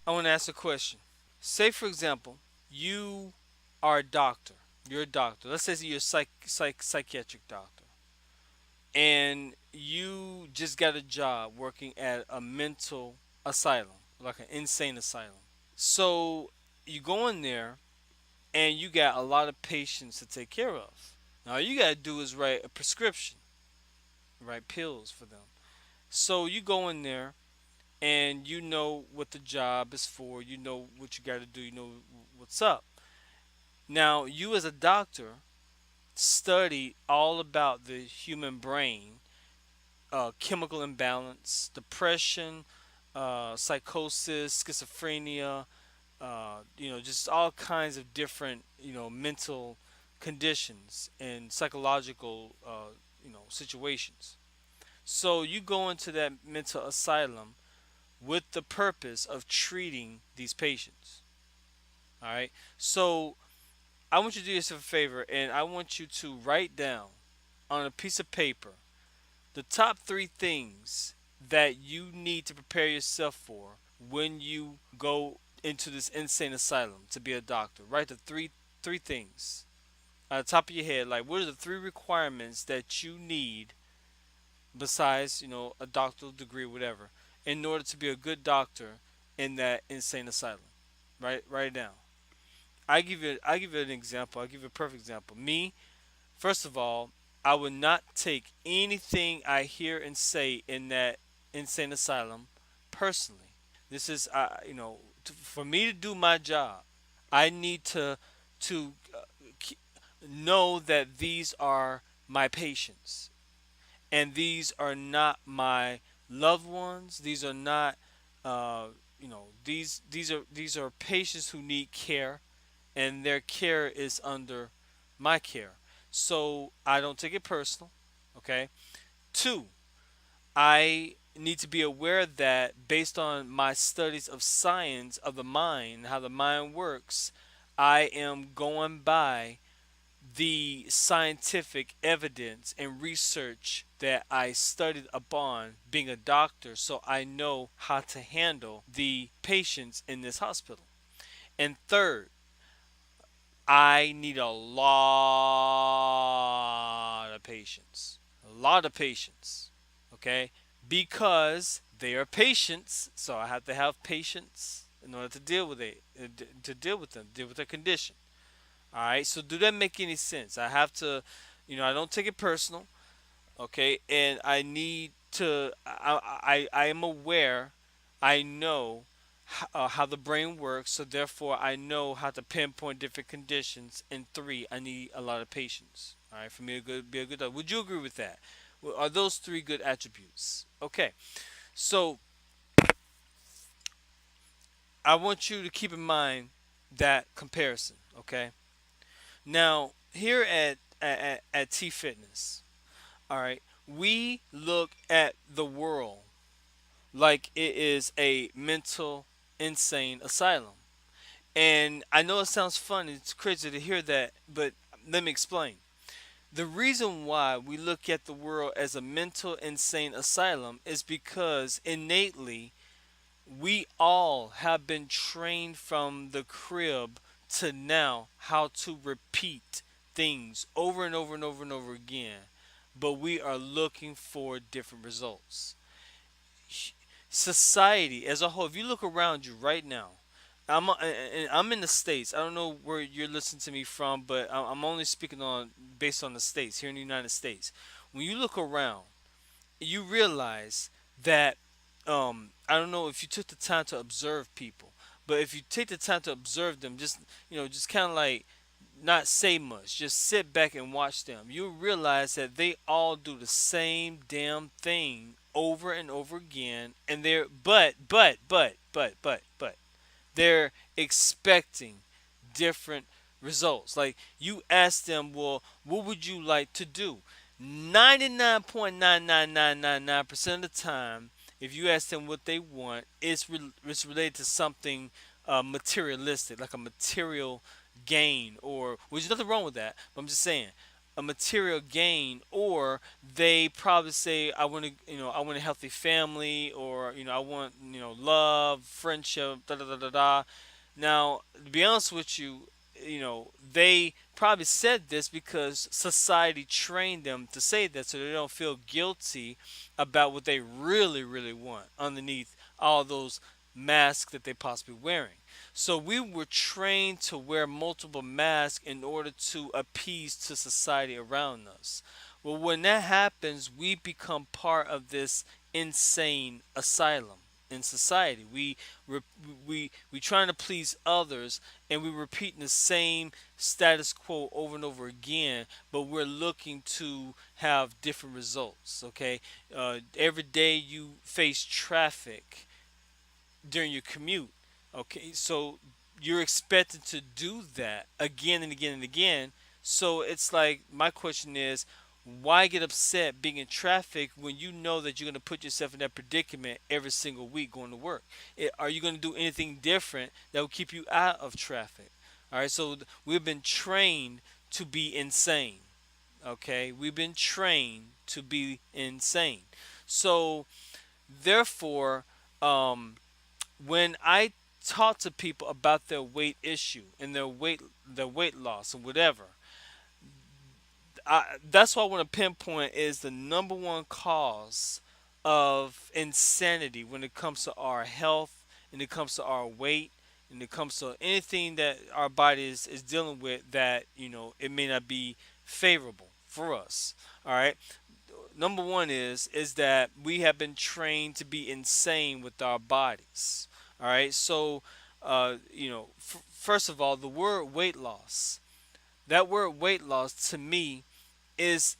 I want to ask a question. Say, for example, you are a doctor. You're a doctor. Let's say you're a psychiatric doctor, and you just got a job working at a mental asylum, like an insane asylum. So you go in there, and you got a lot of patients to take care of. Now, all you got to do is write a prescription, write pills for them. So you go in there, and you know what the job is for. You know what you got to do. You know what's up. Now, you as a doctor study all about the human brain, chemical imbalance, depression, psychosis, schizophrenia, just all kinds of different, mental conditions and psychological, situations. So you go into that mental asylum with the purpose of treating these patients. All right. So I want you to do yourself a favor, and I want you to write down on a piece of paper the top three things that you need to prepare yourself for when you go into this insane asylum to be a doctor. Write the three things at the top of your head. Like, what are the three requirements that you need besides, a doctoral degree, or whatever, in order to be a good doctor in that insane asylum? Write it down. I give you an example. I'll give you a perfect example. Me, first of all, I would not take anything I hear and say in that insane asylum personally. This is, for me to do my job, I need to know that these are my patients, and these are not my loved ones. These are not, these are patients who need care, and their care is under my care. So I don't take it personal. Okay. Two, I need to be aware that based on my studies of science of the mind, how the mind works, I am going by the scientific evidence and research that I studied upon being a doctor, so I know how to handle the patients in this hospital. And third, I need a lot of patience. A lot of patience. Okay? Because they are patients, so I have to have patience in order to deal with it, to deal with them, deal with their condition. All right? So, do that make any sense? I have to, I don't take it personal, okay? And I need to, I am aware, I know how the brain works, so therefore I know how to pinpoint different conditions. And three, I need a lot of patience. All right, for me to be a good doctor. Would you agree with that? Are those three good attributes? Okay, so I want you to keep in mind that comparison. Okay, now here at T Fitness, all right, we look at the world like it is a mental insane asylum. And I know it sounds fun, it's crazy to hear that, but let me explain. The reason why we look at the world as a mental insane asylum is because innately we all have been trained from the crib to now how to repeat things over and over and over and over again. But we are looking for different results. society as a whole, if you look around you right now, I'm in the states. I don't know where you're listening to me from, but I'm only speaking on based on the states here in the United States. When you look around, you realize that I don't know if you took the time to observe people, but if you take the time to observe them, just just kind of like not say much, just sit back and watch them. You realize that they all do the same damn thing over and over again, and they're but they're expecting different results. Like you ask them, well, what would you like to do? 99.99999% of the time, if you ask them what they want, it's related to something materialistic, like a material gain, or which is nothing wrong with that. But I'm just saying, a material gain, or they probably say, I want to, I want a healthy family, or I want, love, friendship, da da da da da. Now, to be honest with you, they probably said this because society trained them to say that so they don't feel guilty about what they really, really want underneath all those masks that they possibly wearing. So we were trained to wear multiple masks in order to appease to society around us. Well, when that happens, we become part of this insane asylum in society. Re- we trying to please others, and we're repeating the same status quo over and over again. But we're looking to have different results. Okay, every day you face traffic during your commute. Okay, so you're expected to do that again and again and again. So it's like my question is, why get upset being in traffic when you know that you're going to put yourself in that predicament every single week going to work? Are you going to do anything different that will keep you out of traffic? All right, so we've been trained to be insane. Okay, we've been trained to be insane. So therefore, um, when I talk to people about their weight issue and their weight loss and whatever, that's what I want to pinpoint is the number one cause of insanity when it comes to our health, and it comes to our weight, and it comes to anything that our body is dealing with that it may not be favorable for us. All right, number one is that we have been trained to be insane with our bodies. All right, so first of all, the word weight loss. That word weight loss to me is,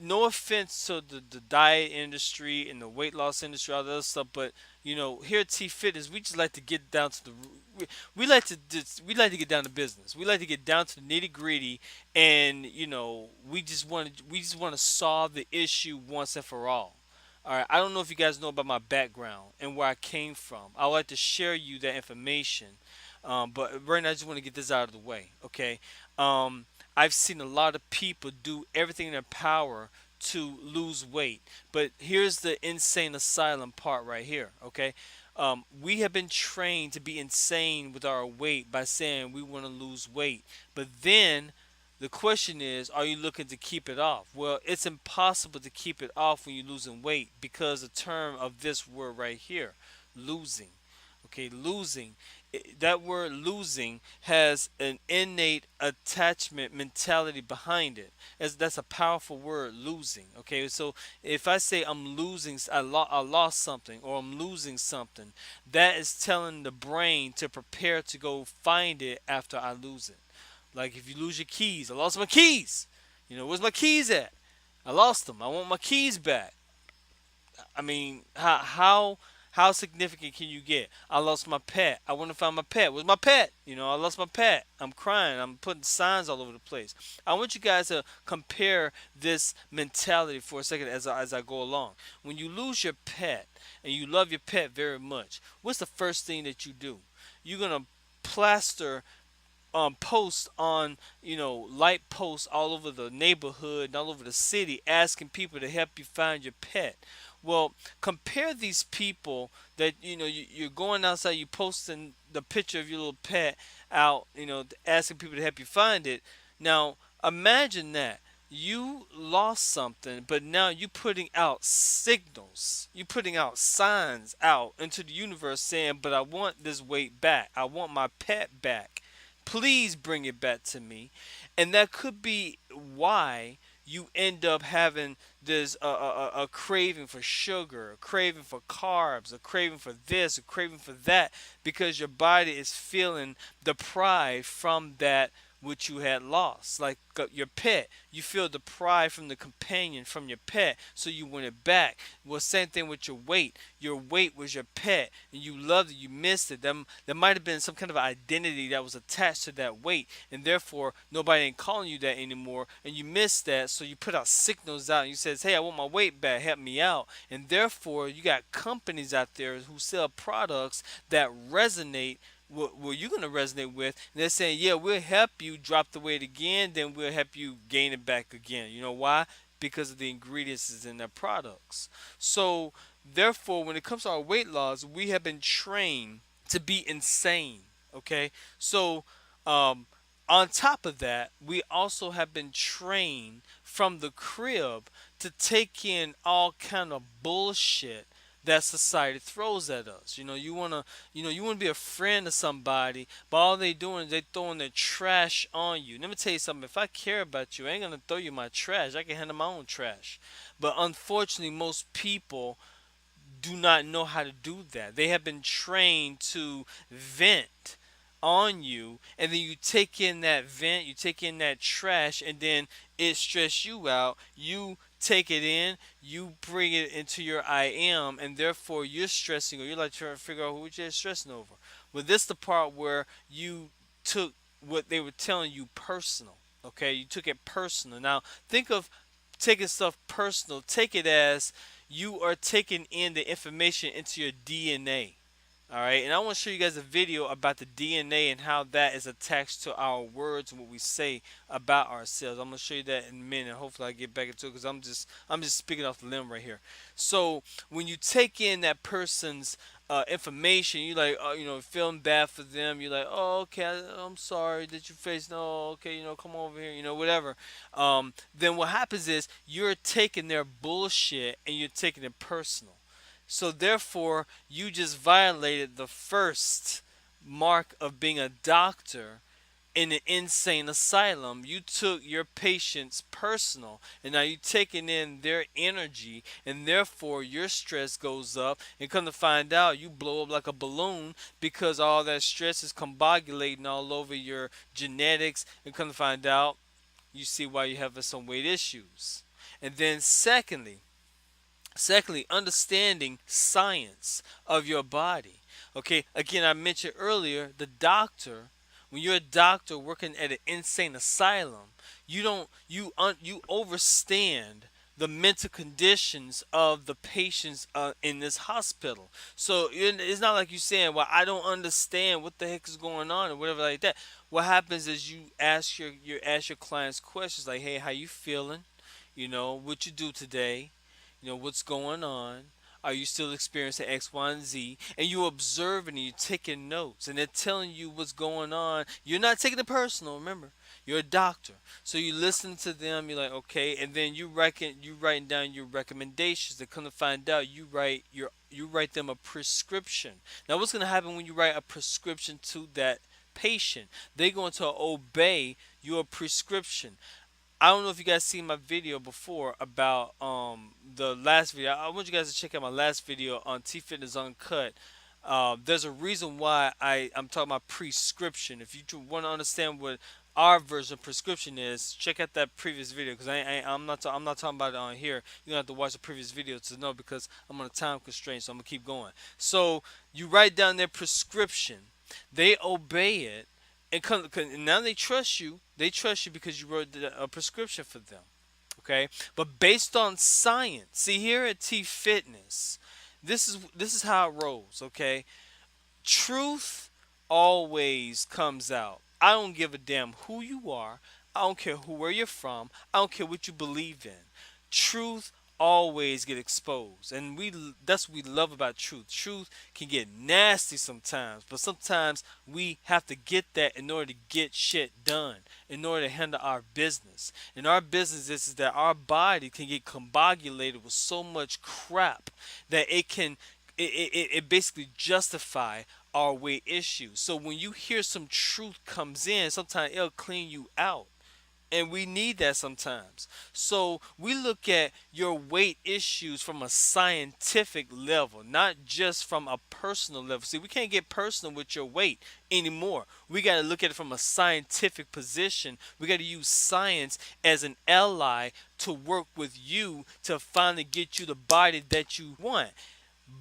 no offense to the diet industry and the weight loss industry, all that other stuff, but here at T Fitness, we just like to get down to we like to get down to business. We like to get down to the nitty gritty, and we just want to solve the issue once and for all. All right, I don't know if you guys know about my background and where I came from. I would like to share you that information, but right now I just want to get this out of the way. Okay, um, I've seen a lot of people do everything in their power to lose weight. But here's the insane asylum part right here, okay? We have been trained to be insane with our weight by saying we want to lose weight. But then the question is, are you looking to keep it off? Well, it's impossible to keep it off when you're losing weight because the term of this word right here, losing. Okay, losing. That word losing has an innate attachment mentality behind it. That's a powerful word, losing. Okay, so if I say I'm losing, I lost something, or I'm losing something, that is telling the brain to prepare to go find it after I lose it. Like if you lose your keys, I lost my keys. Where's my keys at? I lost them. I want my keys back. I mean, how significant can you get? I lost my pet. I want to find my pet. Where's my pet? I lost my pet. I'm crying. I'm putting signs all over the place. I want you guys to compare this mentality for a second as I go along. When you lose your pet and you love your pet very much, what's the first thing that you do? You're gonna plaster posts on light posts all over the neighborhood and all over the city asking people to help you find your pet. Well, compare these people that you're going outside, you posting the picture of your little pet out, asking people to help you find it. Now imagine that. you lost something, but now you putting out signals. You putting out signs out into the universe saying, "But I want this weight back. I want my pet back. Please bring it back to me." And that could be why you end up having this a craving for sugar, a craving for carbs, a craving for this, a craving for that, because your body is feeling deprived from that which you had lost. Like your pet, you feel deprived from the companion from your pet, so you want it back. Well, same thing with your weight. Your weight was your pet, and you loved it, you missed it. There might have been some kind of identity that was attached to that weight, and therefore nobody ain't calling you that anymore, and you missed that, so you put out signals out, and you says, "Hey, I want my weight back, help me out." And therefore, you got companies out there who sell products that resonate what you're going to resonate with. And they're saying, yeah, we'll help you drop the weight again, then we'll help you gain it back again. You know why? Because of the ingredients is in their products. So, therefore, when it comes to our weight loss, we have been trained to be insane. Okay? So, um, on top of that, we also have been trained from the crib to take in all kind of bullshit that society throws at us. You wanna be a friend to somebody, but all they doing is they throwing their trash on you. Let me tell you something. If I care about you, I ain't gonna throw you my trash. I can handle my own trash. But unfortunately, most people do not know how to do that. They have been trained to vent on you, and then you take in that vent, you take in that trash, and then it stress you out. You take it in, you bring it into your I am, and therefore you're stressing, or you're like trying to figure out who you're stressing over. Well, this the part where you took what they were telling you personal. Okay, you took it personal. Now think of taking stuff personal. Take it as you are taking in the information into your DNA. All right, and I want to show you guys a video about the DNA and how that is attached to our words and what we say about ourselves. I'm gonna show you that in a minute. Hopefully, I get back into it because I'm just speaking off the limb right here. So when you take in that person's information, you like feeling bad for them. You're like, oh, okay, I'm sorry that you faced. No, okay, come over here, whatever. Then what happens is you're taking their bullshit and you're taking it personal. So therefore, you just violated the first mark of being a doctor in an insane asylum. You took your patients personal, and now you taking in their energy, and therefore your stress goes up. And come to find out, you blow up like a balloon because all that stress is combobulating all over your genetics. And come to find out, you see why you have some weight issues. And then secondly, understanding science of your body. Okay, again, I mentioned earlier the doctor. When you're a doctor working at an insane asylum, you don't you overstand the mental conditions of the patients in this hospital. So it's not like you saying, "Well, I don't understand what the heck is going on" or whatever like that. What happens is you ask your clients questions like, "Hey, how you feeling? What you do today? What's going on? Are you still experiencing X, Y, and Z?" And you observing and you're taking notes, and they're telling you what's going on. You're not taking it personal. Remember, you're a doctor, so you listen to them. You're like, okay, and then you writing down your recommendations. They come to find out you write them a prescription. Now, what's going to happen when you write a prescription to that patient? They're going to obey your prescription. I don't know if you guys seen my video before about the last video. I want you guys to check out my last video on TEFitness Uncut. There's a reason why I'm talking about prescription. If you want to understand what our version of prescription is, check out that previous video because I'm not talking about it on here. You don't have to watch the previous video to know because I'm on a time constraint, so I'm gonna keep going. So you write down their prescription, they obey it, and now they trust you. They trust you because you wrote a prescription for them. Okay, but based on science. See, here at T Fitness, this is how it rolls. Okay, truth always comes out. I don't give a damn who you are. I don't care where you're from. I don't care what you believe in. Truth always get exposed, and that's what we love about truth. Truth can get nasty sometimes, but sometimes we have to get that in order to get shit done, in order to handle our business. And our business is that our body can get combobulated with so much crap that it basically justify our weight issues. So when you hear some truth comes in, sometimes it'll clean you out, and we need that sometimes. So we look at your weight issues from a scientific level, not just from a personal level. See, we can't get personal with your weight anymore. We got to look at it from a scientific position. We got to use science as an ally to work with you to finally get you the body that you want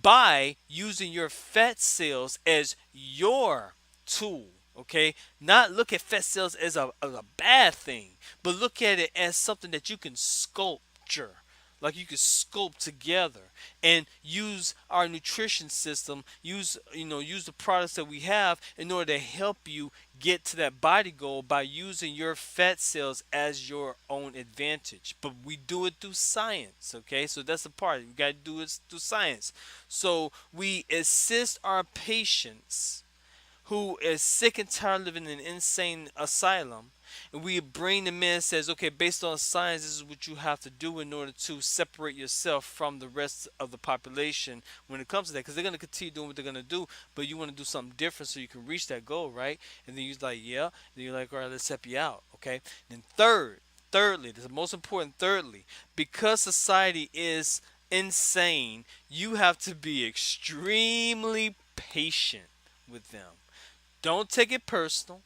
by using your fat cells as your tool. Okay, not look at fat cells as a bad thing, but look at it as something that you can sculpture, like you can sculpt together, and use our nutrition system, use the products that we have in order to help you get to that body goal by using your fat cells as your own advantage. But we do it through science. Okay, so that's the part we got to do it through science. So we assist our patients who is sick and tired of living in an insane asylum, and we bring them in and says, okay, based on science, this is what you have to do in order to separate yourself from the rest of the population when it comes to that, because they're going to continue doing what they're going to do, but you want to do something different so you can reach that goal, right? And then you're like, yeah. Then you're like, all right, let's help you out, okay? And then thirdly, this is the most important, thirdly, because society is insane, you have to be extremely patient with them. Don't take it personal.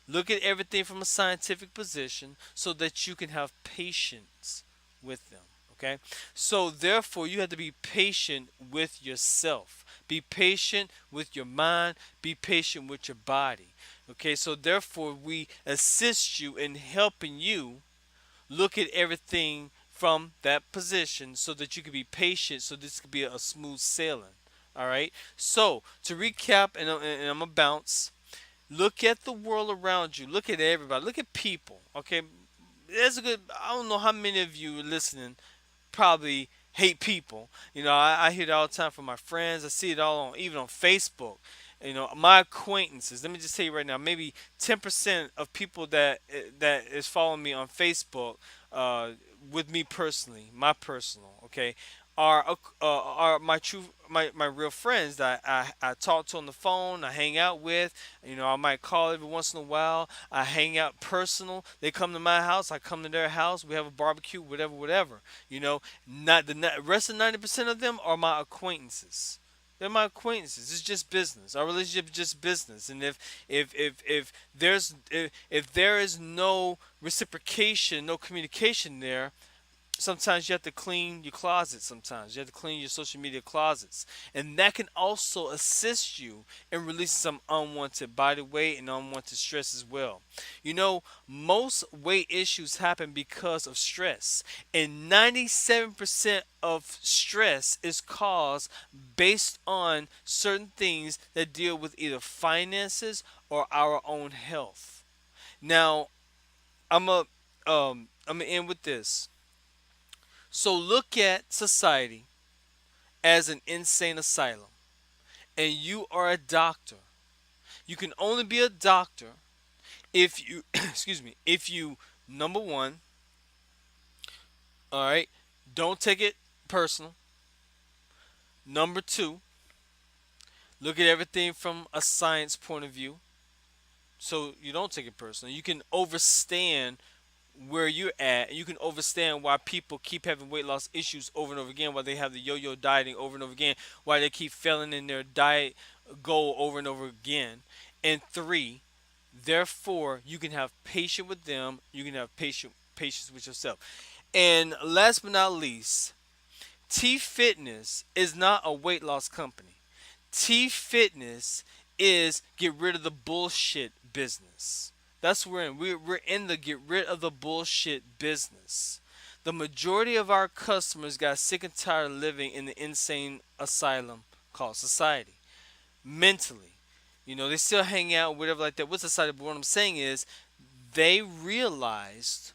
Look at everything from a scientific position so that you can have patience with them. Okay? So, therefore, you have to be patient with yourself. Be patient with your mind. Be patient with your body. Okay? So, therefore, we assist you in helping you look at everything from that position so that you can be patient so this could be a smooth sailing. All right? So, to recap, and I'm going to bounce. Look at the world around you. Look at everybody. Look at people. Okay, there's a good. I don't know how many of you listening probably hate people. I hear it all the time from my friends. I see it all on even on Facebook. My acquaintances. Let me just tell you right now, maybe 10% of people that is following me on Facebook, uh, with me personally, my personal, okay, are my true my real friends that I talk to on the phone. I hang out with. I might call every once in a while. I hang out personal. They come to my house. I come to their house. We have a barbecue, whatever, whatever. Not the rest of 90% of them are my acquaintances. They're my acquaintances. It's just business. Our relationship is just business. And if there is no reciprocation, no communication there, sometimes you have to clean your closet. Sometimes you have to clean your social media closets, and that can also assist you in releasing some unwanted body weight and unwanted stress as well. Most weight issues happen because of stress, and 97% of stress is caused based on certain things that deal with either finances or our own health. Now, I'm gonna end with this. So look at society as an insane asylum, and you are a doctor. You can only be a doctor if you, excuse me, if you, number one, all right, don't take it personal. Number two, look at everything from a science point of view, so you don't take it personal. You can overstand where you're at, and you can understand why people keep having weight loss issues over and over again, why they have the yo-yo dieting over and over again, why they keep failing in their diet goal over and over again. And three, therefore, you can have patience with them. You can have patience with yourself. And last but not least, T Fitness is not a weight loss company. T Fitness is get rid of the bullshit business. That's what we're in. We're in the get rid of the bullshit business. The majority of our customers got sick and tired of living in the insane asylum called society. Mentally. They still hang out, whatever like that with society. But what I'm saying is they realized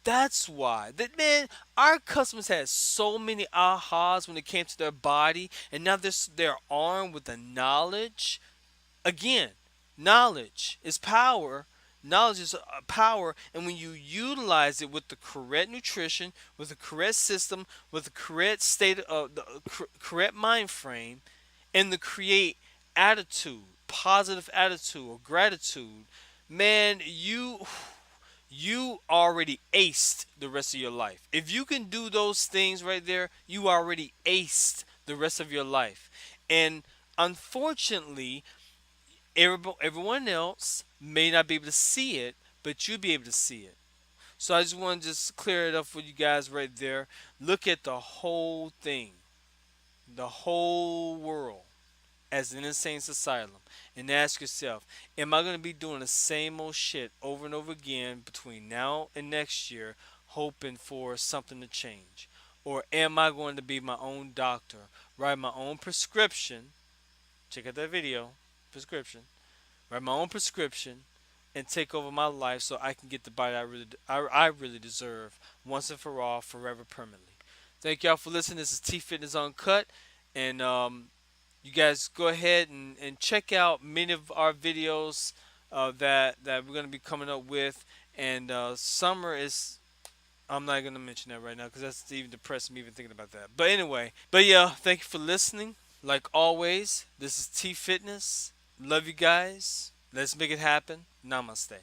That's why. That man, our customers had so many ahas when it came to their body, and now they're armed with the knowledge. Again, knowledge is power. Knowledge is power, and when you utilize it with the correct nutrition, with the correct system, with the correct state of the correct mind frame, and the create attitude, positive attitude or gratitude, man, you already aced the rest of your life. If you can do those things right there, you already aced the rest of your life. And unfortunately, everyone else may not be able to see it, but you'll be able to see it. So I just want to just clear it up for you guys right there. Look at the whole thing, the whole world as an insane asylum, and ask yourself, am I going to be doing the same old shit over and over again between now and next year, hoping for something to change? Or am I going to be my own doctor, write my own prescription? Check out that video, prescription. Write my own prescription and take over my life so I can get the body I really deserve once and for all, forever, permanently. Thank y'all for listening. This is TEFitness Uncut, and you guys go ahead and check out many of our videos that we're going to be coming up with. And summer is, I'm not going to mention that right now because that's even depressing me even thinking about that. But anyway, but yeah, thank you for listening. Like always, this is T Fitness. Love you guys. Let's make it happen. Namaste.